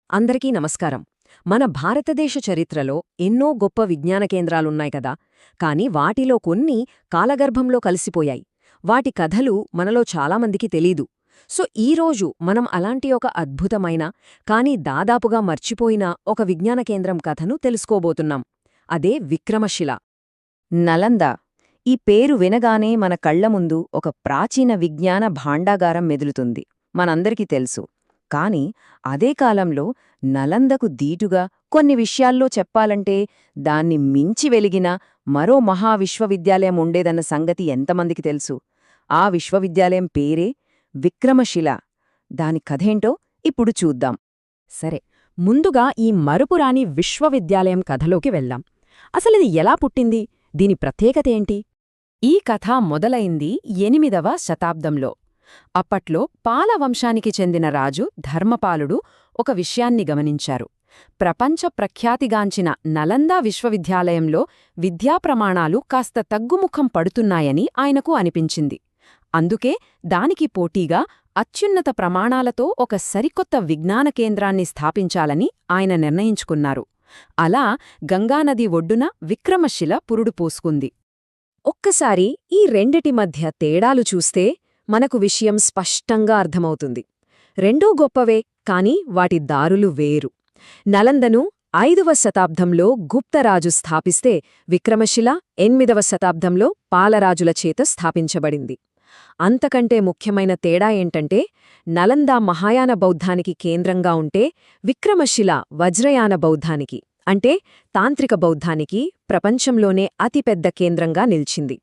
అందరికీ నమస్కారం. మన భారతదేశ చరిత్రలో ఎన్నో గొప్ప విజ్ఞాన కేంద్రాలున్నాయి కదా, కాని వాటిలో కొన్ని కాలగర్భంలో కలిసిపోయాయి. వాటి కథలు మనలో చాలామందికి తెలీదు. సో ఈరోజు మనం అలాంటి ఒక అద్భుతమైన, కాని దాదాపుగా మర్చిపోయిన ఒక విజ్ఞాన కేంద్రం కథను తెలుసుకోబోతున్నాం. అదే విక్రమశిల. నలంద. ఈ పేరు వినగానే మన కళ్ల ముందు ఒక ప్రాచీన విజ్ఞాన భాండాగారం మెదులుతుంది. మనందరికీ తెలుసు. కాని అదే కాలంలో నలందకు దీటుగా కొన్ని విషయాల్లో చెప్పాలంటే దాన్ని మించి వెలిగిన మరో మహావిశ్వవిద్యాలయం ఉండేదన్న సంగతి ఎంతమందికి తెలుసు? ఆ విశ్వవిద్యాలయం పేరే విక్రమశిల. దాని కథేంటో ఇప్పుడు చూద్దాం. సరే, ముందుగా ఈ మరుపురాని విశ్వవిద్యాలయం కథలోకి వెళ్దాం. అసలిది ఎలా పుట్టింది? దీని ప్రత్యేకతేంటి? ఈ కథ మొదలైంది 8వ శతాబ్దంలో. అప్పట్లో పాలవంశానికి చెందిన రాజు ధర్మపాలుడు ఒక విషయాన్ని గమనించారు. ప్రపంచ ప్రఖ్యాతిగాంచిన నలందా విశ్వవిద్యాలయంలో విద్యాప్రమాణాలు కాస్త తగ్గుముఖం పడుతున్నాయని ఆయనకు అనిపించింది. అందుకే దానికి పోటీగా అత్యున్నత ప్రమాణాలతో ఒక సరికొత్త విజ్ఞాన కేంద్రాన్ని స్థాపించాలని ఆయన నిర్ణయించుకున్నారు. అలా గంగానది ఒడ్డున విక్రమశిల పురుడు పోసుకుంది. ఒక్కసారి ఈ రెండిటి మధ్య తేడాలు చూస్తే మనకు విషయం స్పష్టంగా అర్థమవుతుంది. రెండూ గొప్పవే, కాని వాటి దారులు వేరు. నలందను 5వ శతాబ్దంలో గుప్తరాజు స్థాపిస్తే విక్రమశిల 8వ శతాబ్దంలో పాలరాజుల చేత స్థాపించబడింది. అంతకంటే ముఖ్యమైన తేడా ఏంటంటే, నలంద మహాయాన బౌద్ధానికి కేంద్రంగా ఉంటే విక్రమశిల వజ్రయాన బౌద్ధానికి, అంటే తాంత్రిక బౌద్ధానికి ప్రపంచంలోనే అతిపెద్ద కేంద్రంగా నిలిచింది.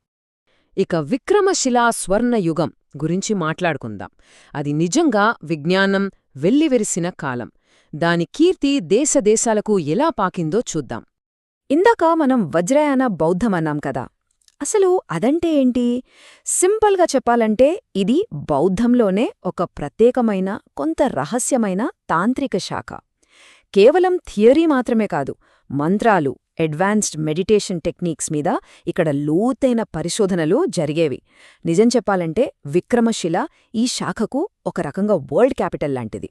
ఇక విక్రమశిలా స్వర్ణయుగం గురించి మాట్లాడుకుందాం. అది నిజంగా విజ్ఞానం వెల్లివిరిసిన కాలం. దాని కీర్తి దేశదేశాలకు ఎలా పాకిందో చూద్దాం. ఇందాక మనం వజ్రయాన బౌద్ధమన్నాం కదా, అసలు అదంటే ఏంటి? సింపుల్గా చెప్పాలంటే ఇది బౌద్ధంలోనే ఒక ప్రత్యేకమైన, కొంత రహస్యమైన తాంత్రిక శాఖ. కేవలం థియరీ మాత్రమే కాదు, మంత్రాలు, అడ్వాన్స్డ్ మెడిటేషన్ టెక్నిక్స్ మీద ఇక్కడ లోతైన పరిశోధనలు జరిగేవి. నిజం చెప్పాలంటే విక్రమశిల ఈ శాఖకు ఒక రకంగా వరల్డ్ క్యాపిటల్ లాంటిది.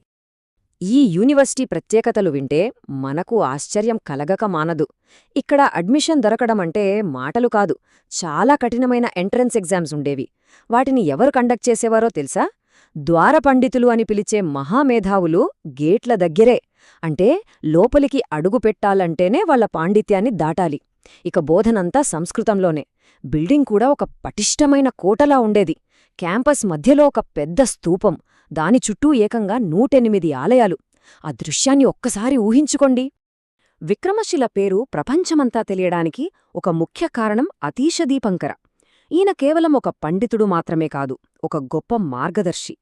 ఈ యూనివర్సిటీ ప్రత్యేకతలు వింటే మనకు ఆశ్చర్యం కలగక మానదు. ఇక్కడ అడ్మిషన్ దొరకడమంటే మాటలు కాదు, చాలా కఠినమైన ఎంట్రన్స్ ఎగ్జామ్స్ ఉండేవి. వాటిని ఎవరు కండక్ట్ చేసేవారో తెలుసా? ద్వారపండితులు అని పిలిచే మహామేధావులు గేట్ల దగ్గరే. అంటే లోపలికి అడుగు పెట్టాలంటేనే వాళ్ల పాండిత్యాన్ని దాటాలి. ఇక బోధనంతా సంస్కృతంలోనే. బిల్డింగ్ కూడా ఒక పటిష్టమైన కోటలా ఉండేది. క్యాంపస్ మధ్యలో ఒక పెద్ద స్తూపం, దాని చుట్టూ ఏకంగా 108 ఆలయాలు. ఆ దృశ్యాన్ని ఒక్కసారి ఊహించుకోండి. విక్రమశిల పేరు ప్రపంచమంతా తెలియడానికి ఒక ముఖ్య కారణం అతీశ దీపంకర. ఈయన కేవలం ఒక పండితుడు మాత్రమే కాదు, ఒక గొప్ప మార్గదర్శి.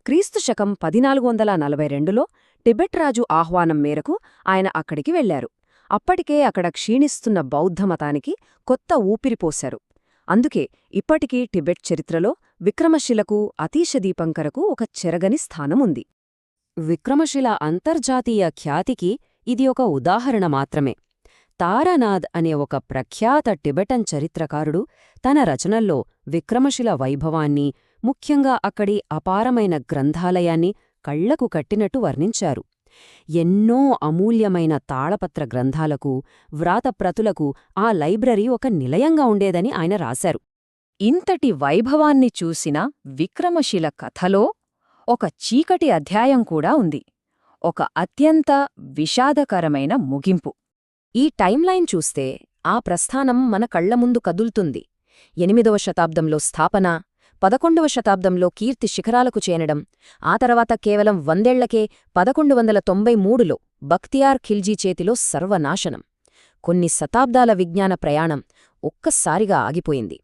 క్రీస్తు శకం 1442లో టిబెట్ రాజు ఆహ్వానం మేరకు ఆయన అక్కడికి వెళ్లారు. అప్పటికే అక్కడ క్షీణిస్తున్న బౌద్ధమతానికి కొత్త ఊపిరిపోశారు. అందుకే ఇప్పటికీ టిబెట్ చరిత్రలో విక్రమశిలకు, అతీశ దీపంకరకు ఒక చెరగని స్థానముంది. విక్రమశిల అంతర్జాతీయ ఖ్యాతికి ఇది ఒక ఉదాహరణ మాత్రమే. తారానాథ్ అనే ఒక ప్రఖ్యాత టిబెటన్ చరిత్రకారుడు తన రచనల్లో విక్రమశిల వైభవాన్ని, ముఖ్యంగా అక్కడి అపారమైన గ్రంథాలయాన్ని కళ్లకు కట్టినట్టు వర్ణించారు. ఎన్నో అమూల్యమైన తాళపత్ర గ్రంథాలకు, వ్రాతప్రతులకు ఆ లైబ్రరీ ఒక నిలయంగా ఉండేదని ఆయన రాశారు. ఇంతటి వైభవాన్ని చూసిన విక్రమశిల కథలో ఒక చీకటి అధ్యాయం కూడా ఉంది. ఒక అత్యంత విషాదకరమైన ముగింపు. ఈ టైంలైన్ చూస్తే ఆ ప్రస్థానం మన కళ్ల ముందు కదులుతుంది. 8వ శతాబ్దంలో స్థాపన, 11వ శతాబ్దంలో కీర్తి శిఖరాలకు చేరడం, ఆ తర్వాత కేవలం 100ఏళ్లకే 1193లో బక్తియార్ ఖిల్జీ చేతిలో సర్వనాశనం. కొన్ని శతాబ్దాల విజ్ఞాన ప్రయాణం ఒక్కసారిగా ఆగిపోయింది.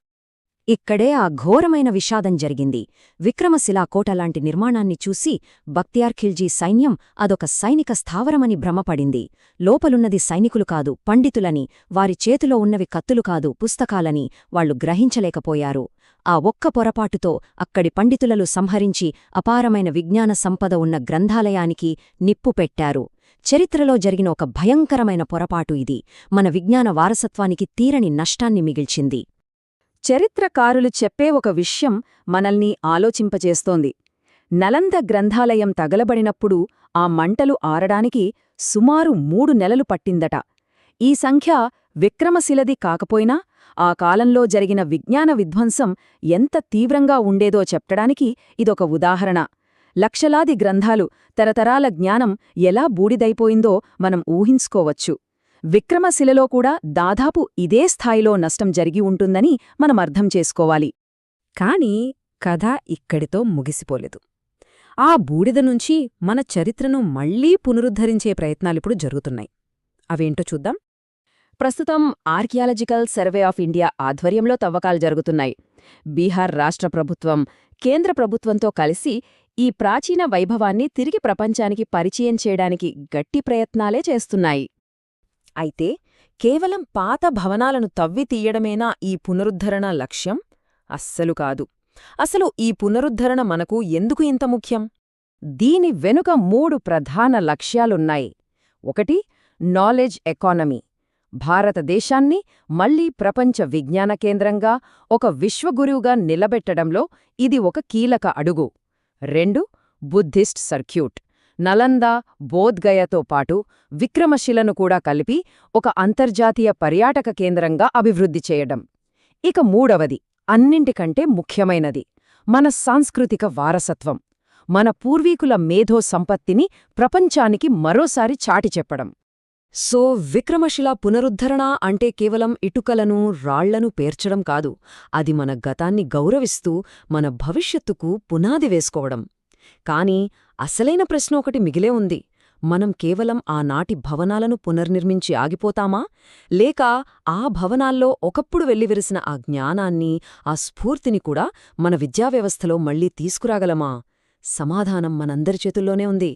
ఇక్కడే ఆ ఘోరమైన విషాదం జరిగింది. విక్రమశిలా కోటలాంటి నిర్మాణాన్ని చూసి బక్తియార్ ఖిల్జీ సైన్యం అదొక సైనిక స్థావరమని భ్రమపడింది. లోపలున్నది సైనికులు కాదు, పండితులని, వారి చేతిలో ఉన్నవి కత్తులు కాదు, పుస్తకాలని వాళ్లు గ్రహించలేకపోయారు. ఆ ఒక్క పొరపాటుతో అక్కడి పండితులను సంహరించి అపారమైన విజ్ఞాన సంపద ఉన్న గ్రంథాలయానికి నిప్పు పెట్టారు. చరిత్రలో జరిగిన ఒక భయంకరమైన పొరపాటు ఇది. మన విజ్ఞాన వారసత్వానికి తీరని నష్టాన్ని మిగిల్చింది. చరిత్రకారులు చెప్పే ఒక విషయం మనల్ని ఆలోచింపజేస్తోంది. నలంద గ్రంథాలయం తగలబడినప్పుడు ఆ మంటలు ఆరడానికి సుమారు 3 నెలలు పట్టిందట. ఈ సంఖ్య విక్రమశిలది కాకపోయినా ఆ కాలంలో జరిగిన విజ్ఞాన విధ్వంసం ఎంత తీవ్రంగా ఉండేదో చెప్పడానికి ఇదొక ఉదాహరణ. లక్షలాది గ్రంథాలు, తరతరాల జ్ఞానం ఎలా బూడిదైపోయిందో మనం ఊహించుకోవచ్చు. విక్రమశిలలో కూడా దాదాపు ఇదే స్థాయిలో నష్టం జరిగి ఉంటుందని మనం అర్థం చేసుకోవాలి. కాని కథ ఇక్కడితో ముగిసిపోలేదు. ఆ బూడిద నుంచి మన చరిత్రను మళ్లీ పునరుద్ధరించే ప్రయత్నాలిప్పుడు జరుగుతున్నాయి. అవేంటో చూద్దాం. ప్రస్తుతం ఆర్కియాలజికల్ సర్వే ఆఫ్ ఇండియా ఆధ్వర్యంలో తవ్వకాలు జరుగుతున్నాయి. బీహార్ రాష్ట్ర ప్రభుత్వం, కేంద్ర ప్రభుత్వంతో కలిసి ఈ ప్రాచీన వైభవాన్ని తిరిగి ప్రపంచానికి పరిచయం చేయడానికి గట్టి ప్రయత్నాలే చేస్తున్నాయి. అయితే కేవలం పాత భవనాలను తవ్వి తీయడమేనా ఈ పునరుద్ధరణ లక్ష్యం? అస్సలు కాదు. అసలు ఈ పునరుద్ధరణ మనకు ఎందుకు ఇంత ముఖ్యం? దీని వెనుక 3 ప్రధాన లక్ష్యాలున్నాయి. 1. Knowledge economy. భారతదేశాన్ని మళ్లీ ప్రపంచ విజ్ఞాన కేంద్రంగా, ఒక విశ్వగురువుగా నిలబెట్టడంలో ఇది ఒక కీలక అడుగు. 2. Buddhist circuit. నలంద, బోధ్గయతో పాటు విక్రమశిలను కూడా కలిపి ఒక అంతర్జాతీయ పర్యాటక కేంద్రంగా అభివృద్ధి చేయడం. ఇక 3వది, అన్నింటికంటే ముఖ్యమైనది, మన సాంస్కృతిక వారసత్వం, మన పూర్వీకుల మేధో సంపత్తిని ప్రపంచానికి మరోసారి చాటి చెప్పడం. సో విక్రమశిల పునరుద్ధరణ అంటే కేవలం ఇటుకలను, రాళ్లను పేర్చడం కాదు. అది మన గతాన్ని గౌరవిస్తూ మన భవిష్యత్తుకు పునాది వేసుకోవడం. కాని అసలైన ప్రశ్న ఒకటి మిగిలే ఉంది. మనం కేవలం ఆనాటి భవనాలను పునర్నిర్మించి ఆగిపోతామా? లేక ఆ భవనాల్లో ఒకప్పుడు వెల్లివిరిసిన ఆ జ్ఞానాన్ని, ఆ స్ఫూర్తిని కూడా మన విద్యావ్యవస్థలో మళ్లీ తీసుకురాగలమా? సమాధానం మనందరి చేతుల్లోనే ఉంది.